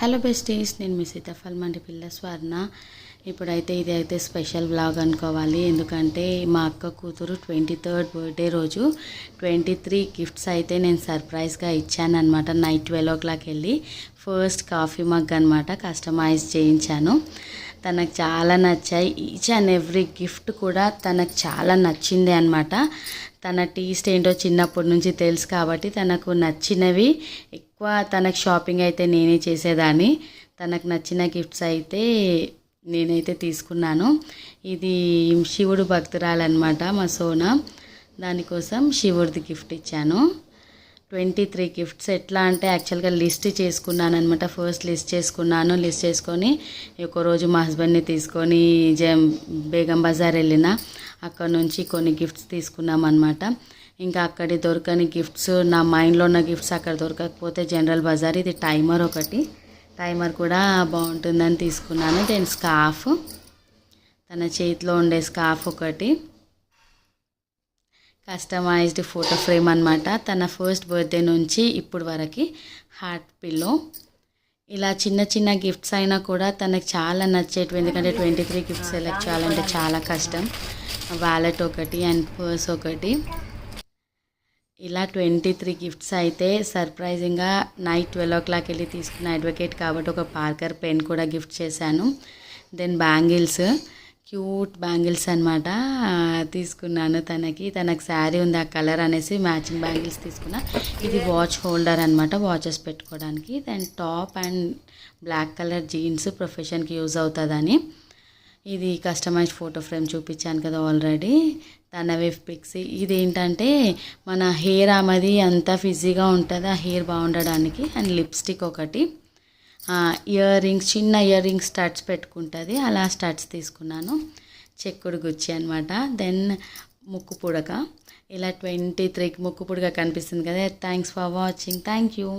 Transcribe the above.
Hello besties, నేను మీ సీతాఫల్ మండి పిల్ల స్వర్ణ. ఇప్పుడైతే ఇది అయితే స్పెషల్ వ్లాగ్ అనుకోవాలి. ఎందుకంటే మా అక్క కూతురు 23rd బర్త్డే రోజు 23 గిఫ్ట్స్ అయితే నేను సర్ప్రైజ్గా ఇచ్చానమాట. నైట్ 12 o'clock వెళ్ళి ఫస్ట్ కాఫీ మగ్ అనమాట కస్టమైజ్ చేయించాను. తనకు చాలా నచ్చాయి. ఈచ్ అండ్ ఎవ్రీ గిఫ్ట్ కూడా తనకు చాలా నచ్చింది అనమాట. తన టేస్ట్ ఏంటో చిన్నప్పటి నుంచి తెలుసు కాబట్టి తనకు నచ్చినవి ఎక్కువ. తనకు షాపింగ్ అయితే నేనే చేసేదాన్ని. తనకు నచ్చిన గిఫ్ట్స్ అయితే నేనైతే తీసుకున్నాను. ఇది శివుడు భక్తురాలన్నమాట మా సోనా. దానికోసం శివుడిది గిఫ్ట్ ఇచ్చాను. 23 గిఫ్ట్స్ ఎట్లా అంటే యాక్చువల్గా లిస్ట్ చేసుకున్నాను అనమాట. ఫస్ట్ లిస్ట్ చేసుకొని ఒకరోజు మా హస్బెండ్ని తీసుకొని బేగం బజార్ వెళ్ళిన. అక్కడ నుంచి కొన్ని గిఫ్ట్స్ తీసుకున్నాం అనమాట. ఇంకా అక్కడి దొరకని గిఫ్ట్స్, నా మైండ్లో ఉన్న గిఫ్ట్స్ అక్కడ దొరకకపోతే జనరల్ బజార్, ఇది టైమర్ ఒకటి, టైమర్ కూడా బాగుంటుందని తీసుకున్నాను. దెన్ స్కార్ఫ్, తన చేతిలో ఉండే స్కార్ఫ్ ఒకటి, కస్టమైజ్డ్ ఫోటో ఫ్రేమ్ అనమాట. తన ఫస్ట్ బర్త్డే నుంచి ఇప్పుడు వరకు హార్ట్ పిల్లో. ఇలా చిన్న చిన్న గిఫ్ట్స్ అయినా కూడా తనకు చాలా నచ్చేటివి. ఎందుకంటే 23 గిఫ్ట్స్ సెలెక్ట్ చేయాలంటే చాలా కష్టం. వ్యాలెట్ ఒకటి అండ్ పర్స్ ఒకటి, ఇలా 23 గిఫ్ట్స్ అయితే సర్ప్రైజింగ్గా నైట్ 12 o'clock వెళ్ళి తీసుకున్న. అడ్వకేట్ కాబట్టి ఒక పార్కర్ పెన్ కూడా గిఫ్ట్ చేశాను. దెన్ బ్యాంగిల్స్, క్యూట్ బ్యాంగిల్స్ అనమాట తీసుకున్నాను. తనకు శారీ ఉంది ఆ కలర్ అనేసి మ్యాచింగ్ బ్యాంగిల్స్ తీసుకున్నా. ఇది వాచ్ హోల్డర్ అనమాట, వాచెస్ పెట్టుకోవడానికి. Then top and black colour jeans, ప్రొఫెషన్కి యూజ్ అవుతుందని. ఇది కస్టమైజ్ ఫోటో ఫ్రేమ్ చూపించాను కదా ఆల్రెడీ. తనవే పిక్స్. ఇదేంటంటే మన హెయిర్ ఆమెది అంతా ఫిజీగా ఉంటుంది, ఆ హెయిర్ బాగుండడానికి. అండ్ లిప్స్టిక్ ఒకటి, ఇయర్ రింగ్స్, చిన్న ఇయర్ రింగ్స్ స్టడ్స్ పెట్టుకుంటుంది, అలా స్టడ్స్ తీసుకున్నాను. చెక్కుడు గుచ్చి అనమాట. దెన్ ముక్కు పుడక. ఇలా 23 ముక్కు పుడక కనిపిస్తుంది కదా. Thanks for watching. Thank you.